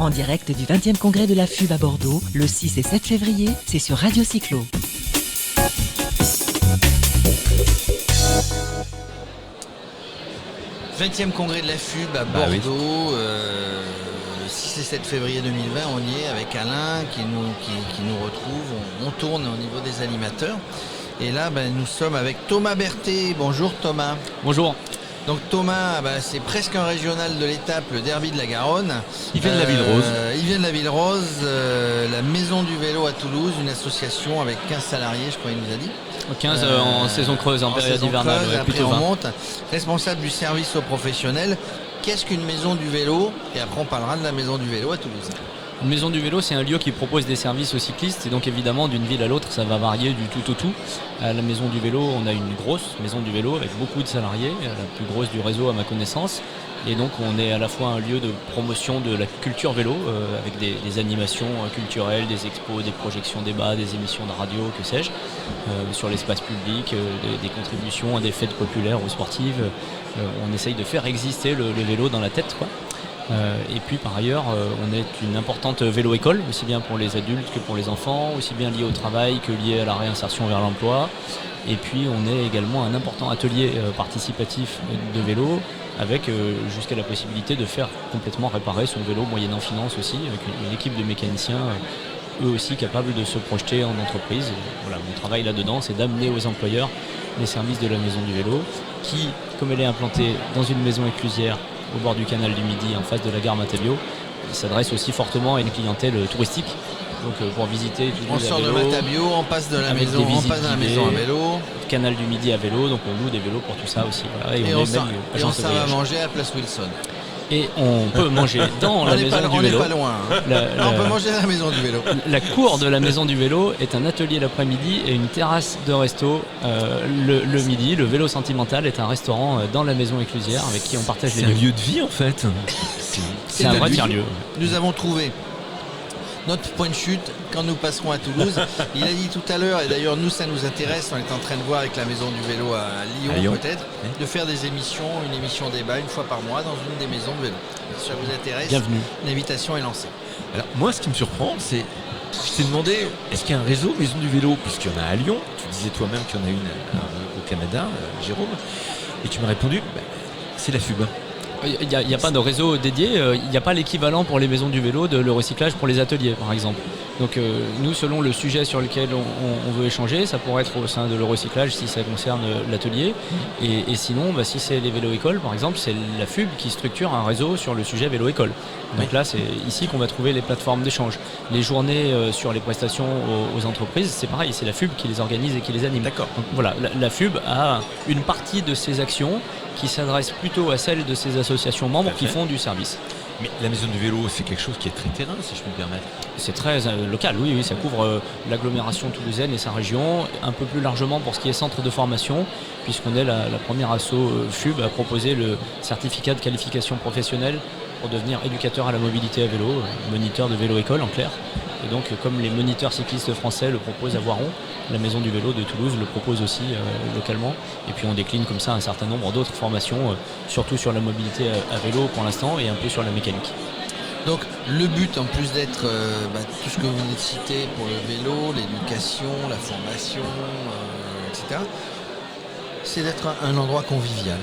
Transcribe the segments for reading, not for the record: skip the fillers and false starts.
En direct du 20e congrès de la FUB à Bordeaux, le 6 et 7 février, c'est sur Radio Cyclo. « 20e congrès de la FUB à Bordeaux, le 6 et 7 février 2020, on y est avec Alain qui nous retrouve, on tourne au niveau des animateurs. Et là, nous sommes avec Thomas Berthet. Bonjour Thomas. Bonjour. Donc Thomas, c'est presque un régional de l'étape, le derby de la Garonne. Il vient de la Ville Rose. Il vient de la Ville Rose, la Maison du Vélo à Toulouse, une association avec 15 salariés, je crois qu'il nous a dit. 15 en saison creuse, en période hivernale, plutôt 20. On monte, responsable du service aux professionnels. Qu'est-ce qu'une maison du vélo? Et après on parlera de la Maison du Vélo à Toulouse. Une maison du vélo, c'est un lieu qui propose des services aux cyclistes et donc évidemment d'une ville à l'autre ça va varier du tout au tout. À la maison du vélo, on a une grosse maison du vélo avec beaucoup de salariés, la plus grosse du réseau à ma connaissance. Et donc on est à la fois un lieu de promotion de la culture vélo avec des animations culturelles, des expos, des projections débats, des émissions de radio, que sais-je, sur l'espace public, des contributions à des fêtes populaires ou sportives. On essaye de faire exister le vélo dans la tête, quoi. Et puis par ailleurs on est une importante vélo-école, aussi bien pour les adultes que pour les enfants, aussi bien lié au travail que lié à la réinsertion vers l'emploi. Et puis on est également un important atelier participatif de vélo avec jusqu'à la possibilité de faire complètement réparer son vélo moyennant finance aussi, avec une équipe de mécaniciens eux aussi capables de se projeter en entreprise. Et voilà, mon travail là-dedans, c'est d'amener aux employeurs les services de la maison du vélo qui, comme elle est implantée dans une maison éclusière au bord du canal du Midi, en face de la gare Matabio, s'adresse aussi fortement à une clientèle touristique. Donc pour visiter on sort de Matabio, on passe de la maison, à vélo. Canal du Midi à vélo, donc on loue des vélos pour tout ça aussi. Voilà. Et on s'en va manger à Place Wilson. Et on peut manger dans la maison du vélo. On n'est pas loin. On peut manger à la maison du vélo. La cour de la maison du vélo est un atelier l'après-midi et une terrasse de resto le midi. Le vélo sentimental est un restaurant dans la maison éclusière avec qui on partage les lieux. C'est un lieu de vie en fait. C'est un vrai tiers-lieu. Nous avons trouvé notre point de chute quand nous passerons à Toulouse. Il a dit tout à l'heure, et d'ailleurs nous ça nous intéresse, on est en train de voir avec la maison du vélo à Lyon peut-être, de faire des émissions, une émission débat une fois par mois dans une des maisons de vélo. Si ça vous intéresse, bienvenue. L'invitation est lancée. Alors moi ce qui me surprend, c'est, je t'ai demandé, est-ce qu'il y a un réseau maison du vélo, puisqu'il y en a à Lyon, tu disais toi-même qu'il y en a une au Canada, Jérôme, et tu m'as répondu, c'est la FUB. Il n'y a pas de réseau dédié, il n'y a pas l'équivalent pour les maisons du vélo de le recyclage pour les ateliers par exemple. Donc nous, selon le sujet sur lequel on veut échanger, ça pourrait être au sein de le recyclage si ça concerne l'atelier. Et sinon, si c'est les vélo-écoles par exemple, c'est la FUB qui structure un réseau sur le sujet vélo-école. Donc là, c'est ici qu'on va trouver les plateformes d'échange. Les journées sur les prestations aux entreprises, c'est pareil, c'est la FUB qui les organise et qui les anime. D'accord. Donc voilà, la FUB a une partie de ses actions qui s'adresse plutôt à celles de ces associations membres qui font du service. Mais la maison du vélo, c'est quelque chose qui est très terrain, si je peux me permettre. C'est très local, oui, ça couvre l'agglomération toulousaine et sa région, un peu plus largement pour ce qui est centre de formation, puisqu'on est la première asso FUB à proposer le certificat de qualification professionnelle pour devenir éducateur à la mobilité à vélo, moniteur de vélo-école en clair. Et donc, comme les moniteurs cyclistes français le proposent à Voiron, la Maison du Vélo de Toulouse le propose aussi localement. Et puis on décline comme ça un certain nombre d'autres formations, surtout sur la mobilité à vélo pour l'instant et un peu sur la mécanique. Donc le but, en plus d'être tout ce que vous venez de citer pour le vélo, l'éducation, la formation, etc., c'est d'être un endroit convivial.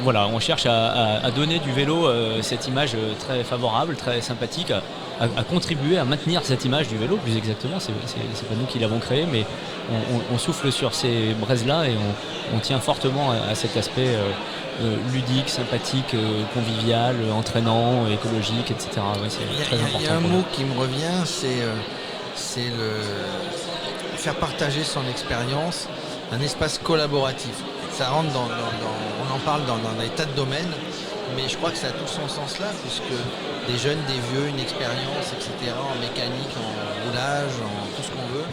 Voilà, on cherche à donner du vélo cette image très favorable, très sympathique, à contribuer à maintenir cette image du vélo, plus exactement. C'est pas nous qui l'avons créé, mais on souffle sur ces braises-là et on tient fortement à cet aspect ludique, sympathique, convivial, entraînant, écologique, etc. Ouais, c'est très important. Il y a un mot qui me revient, c'est le faire partager son expérience, un espace collaboratif. Ça rentre on en parle dans des tas de domaines, mais je crois que ça a tout son sens là, puisque des jeunes, des vieux, une expérience, etc., en mécanique, en roulage, en tout ce qu'on veut.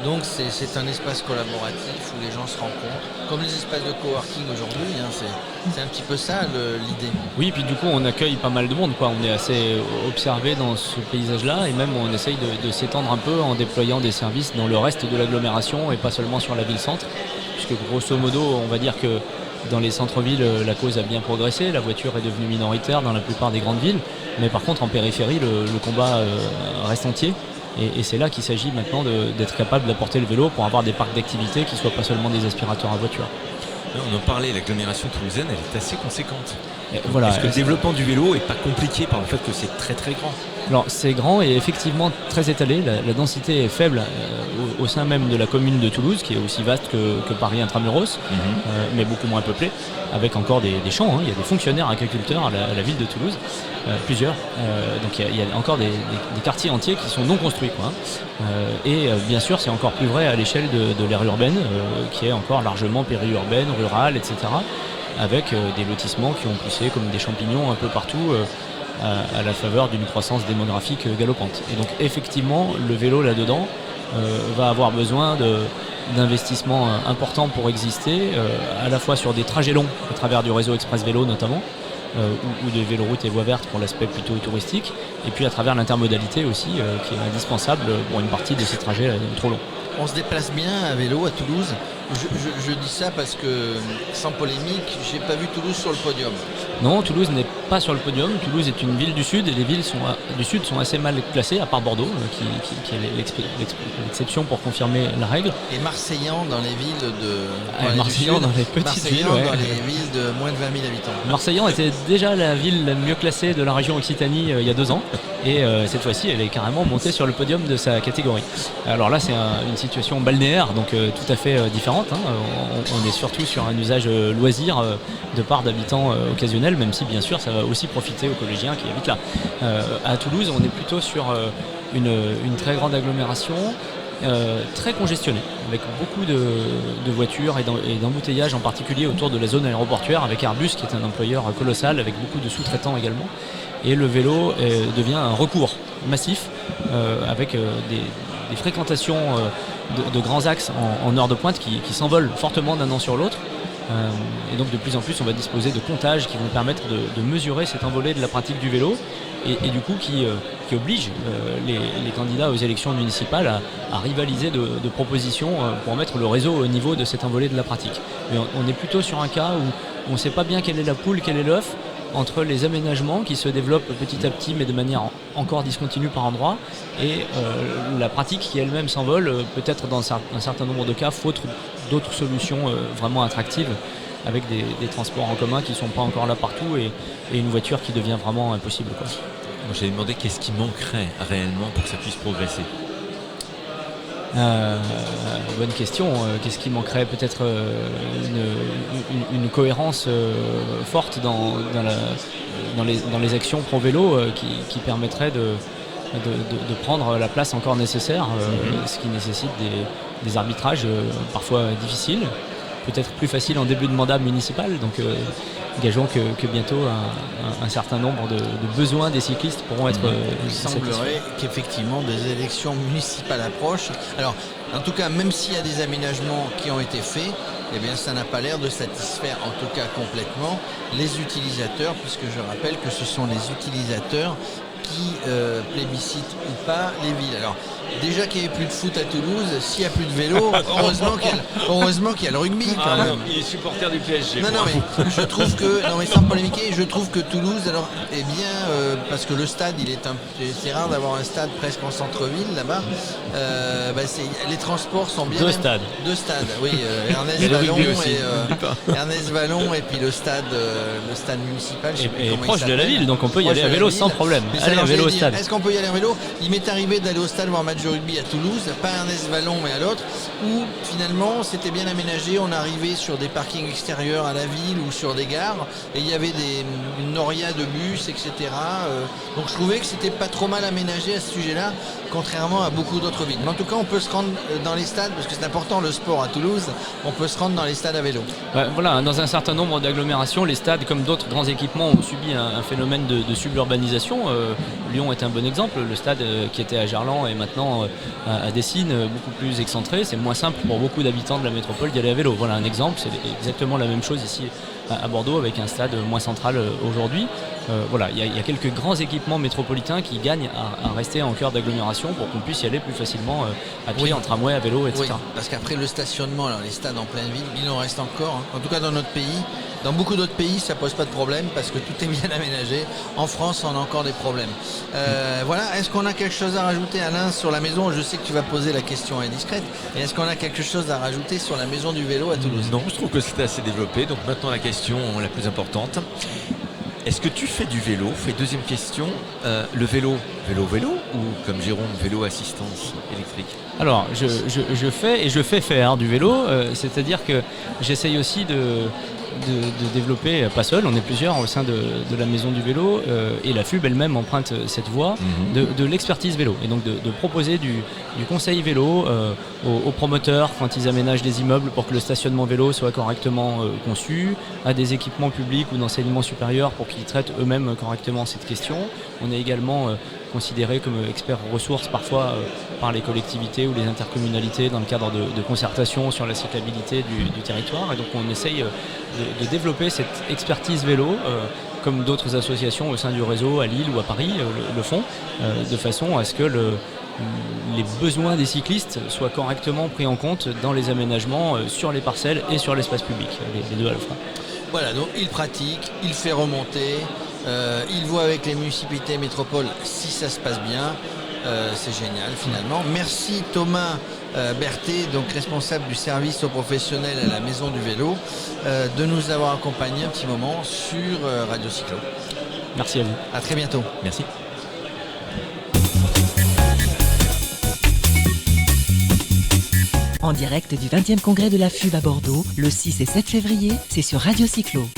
Donc c'est un espace collaboratif où les gens se rencontrent, comme les espaces de coworking aujourd'hui, c'est un petit peu ça l'idée. Oui, puis du coup on accueille pas mal de monde, quoi. On est assez observé dans ce paysage-là et même on essaye de s'étendre un peu en déployant des services dans le reste de l'agglomération et pas seulement sur la ville-centre, puisque grosso modo on va dire que Dans les centres-villes, la cause a bien progressé, la voiture est devenue minoritaire dans la plupart des grandes villes, mais par contre en périphérie, le combat reste entier. Et c'est là qu'il s'agit maintenant d'être capable d'apporter le vélo pour avoir des parcs d'activité qui ne soient pas seulement des aspirateurs à voiture. On en parlait, l'agglomération toulousaine, elle est assez conséquente. Voilà, Est-ce que le développement du vélo n'est pas compliqué par le fait que c'est très très grand? Alors c'est grand et effectivement très étalé, la densité est faible au sein même de la commune de Toulouse, qui est aussi vaste que Paris intramuros, mais beaucoup moins peuplée, avec encore des champs, hein. Il y a des fonctionnaires agriculteurs à la ville de Toulouse, plusieurs, donc il y a encore des quartiers entiers qui sont non construits, quoi, hein. Et bien sûr c'est encore plus vrai à l'échelle de l'aire urbaine, qui est encore largement périurbaine, rurale, etc., avec des lotissements qui ont poussé comme des champignons un peu partout, à la faveur d'une croissance démographique galopante. Et donc effectivement, le vélo là-dedans va avoir besoin d'investissements importants pour exister, à la fois sur des trajets longs à travers du réseau Express Vélo notamment, ou des véloroutes et voies vertes pour l'aspect plutôt touristique, et puis à travers l'intermodalité aussi, qui est indispensable pour une partie de ces trajets trop longs. On se déplace bien à vélo à Toulouse. Je dis ça parce que, sans polémique, j'ai pas vu Toulouse sur le podium. Non, Toulouse n'est pas sur le podium. Toulouse est une ville du Sud et les villes du Sud sont assez mal classées, à part Bordeaux, qui est l'exception pour confirmer la règle. Et Marseillan dans les villes Marseillan dans les petites villes, ouais. Dans les villes de moins de 20 000 habitants. Marseillan était déjà la ville la mieux classée de la région Occitanie il y a 2 ans. Et cette fois-ci, elle est carrément montée sur le podium de sa catégorie. Alors là, c'est une situation balnéaire, donc tout à fait différente, hein. On est surtout sur un usage loisir de part d'habitants occasionnels, même si bien sûr ça va aussi profiter aux collégiens qui habitent là. À Toulouse, on est plutôt sur une très grande agglomération, très congestionnée, avec beaucoup de voitures et d'embouteillages, en particulier autour de la zone aéroportuaire, avec Airbus qui est un employeur colossal, avec beaucoup de sous-traitants également. Et le vélo devient un recours massif, avec des fréquentations de grands axes en heure de pointe qui s'envolent fortement d'un an sur l'autre. Et donc de plus en plus on va disposer de comptages qui vont permettre de mesurer cette envolée de la pratique du vélo et du coup qui oblige les candidats aux élections municipales à rivaliser de propositions pour mettre le réseau au niveau de cette envolée de la pratique. Mais on est plutôt sur un cas où on ne sait pas bien quelle est la poule, quel est l'œuf, entre les aménagements qui se développent petit à petit mais de manière encore discontinue par endroits et la pratique qui elle-même s'envole, peut-être dans un certain nombre de cas, faute d'autres solutions vraiment attractives, avec des transports en commun qui ne sont pas encore là partout et une voiture qui devient vraiment impossible, quoi. Moi j'avais demandé qu'est-ce qui manquerait réellement pour que ça puisse progresser. Bonne question. Qu'est-ce qui manquerait? Peut-être une cohérence forte dans les actions pro-vélo qui permettrait de prendre la place encore nécessaire, ce qui nécessite des arbitrages parfois difficiles, peut-être plus faciles en début de mandat municipal. Donc gageons que bientôt un certain nombre de besoins des cyclistes pourront être il semblerait qu'effectivement des élections municipales approchent. Alors en tout cas, même s'il y a des aménagements qui ont été faits, eh bien ça n'a pas l'air de satisfaire en tout cas complètement les utilisateurs, puisque je rappelle que ce sont les utilisateurs qui plébiscitent ou pas les villes. Alors déjà qu'il n'y avait plus de foot à Toulouse, s'il n'y a plus de vélo, heureusement qu'il y a le rugby quand même. Il est supporter du PSG. Non, mais je trouve que, sans polémiquer, je trouve que Toulouse alors est bien, parce que le stade, c'est rare d'avoir un stade presque en centre-ville là-bas. Les transports sont bien. Deux stades, oui. Ernest Vallon et puis le stade municipal. Et proche de la ville, donc on peut y aller à vélo sans problème. Aller à vélo au stade. Est-ce qu'on peut y aller en vélo? Il m'est arrivé d'aller au stade voir un match de rugby à Toulouse, pas à Ernest Vallon mais à l'autre, où finalement c'était bien aménagé, on arrivait sur des parkings extérieurs à la ville ou sur des gares, et il y avait une noria de bus, etc. Donc je trouvais que c'était pas trop mal aménagé à ce sujet-là, contrairement à beaucoup d'autres villes. Mais en tout cas, on peut se rendre dans les stades, parce que c'est important le sport à Toulouse, on peut se rendre dans les stades à vélo. Voilà, dans un certain nombre d'agglomérations, les stades, comme d'autres grands équipements, ont subi un phénomène de suburbanisation. Lyon est un bon exemple, le stade qui était à Gerland est maintenant à Dessines, beaucoup plus excentré. C'est moins simple pour beaucoup d'habitants de la métropole d'y aller à vélo. Voilà un exemple, c'est exactement la même chose ici à Bordeaux, avec un stade moins central aujourd'hui. Voilà, il y a quelques grands équipements métropolitains qui gagnent à rester en cœur d'agglomération pour qu'on puisse y aller plus facilement à pied, en tramway, à vélo, etc. Oui, parce qu'après le stationnement, alors les stades en pleine ville, il en reste encore. En tout cas dans notre pays. Dans beaucoup d'autres pays, ça pose pas de problème parce que tout est bien aménagé. En France, on a encore des problèmes. Voilà. Est-ce qu'on a quelque chose à rajouter, Alain, sur la maison? Je sais que tu vas poser la question indiscrète. Mais est-ce qu'on a quelque chose à rajouter sur la maison du vélo à Toulouse? Non, je trouve que c'était assez développé. Donc maintenant la question la plus importante. Est-ce que tu fais du vélo? Deuxième question, le vélo ou comme Jérôme, vélo assistance électrique? Alors, je fais faire du vélo, c'est-à-dire que j'essaye aussi de développer, pas seul, on est plusieurs au sein de la maison du vélo, et la FUB elle-même emprunte cette voie de l'expertise vélo, et donc de proposer du conseil vélo aux promoteurs quand ils aménagent des immeubles pour que le stationnement vélo soit correctement conçu, à des équipements publics ou d'enseignement supérieur pour qu'ils traitent eux-mêmes correctement cette question. On est également considéré comme expert ressources parfois par les collectivités ou les intercommunalités dans le cadre de concertation sur la cyclabilité du territoire, et donc on essaye de développer cette expertise vélo comme d'autres associations au sein du réseau à Lille ou à Paris le font, de façon à ce que les besoins des cyclistes soient correctement pris en compte dans les aménagements sur les parcelles et sur l'espace public, les deux à la fois. Voilà, donc il pratique, il fait remonter, il voit avec les municipalités métropoles si ça se passe bien. C'est génial finalement. Merci Thomas Berthet, donc responsable du service aux professionnels à la Maison du Vélo, de nous avoir accompagnés un petit moment sur Radio Cyclo. Merci à vous. À très bientôt. Merci. En direct du 20e congrès de la FUB à Bordeaux, le 6 et 7 février, c'est sur Radio Cyclo.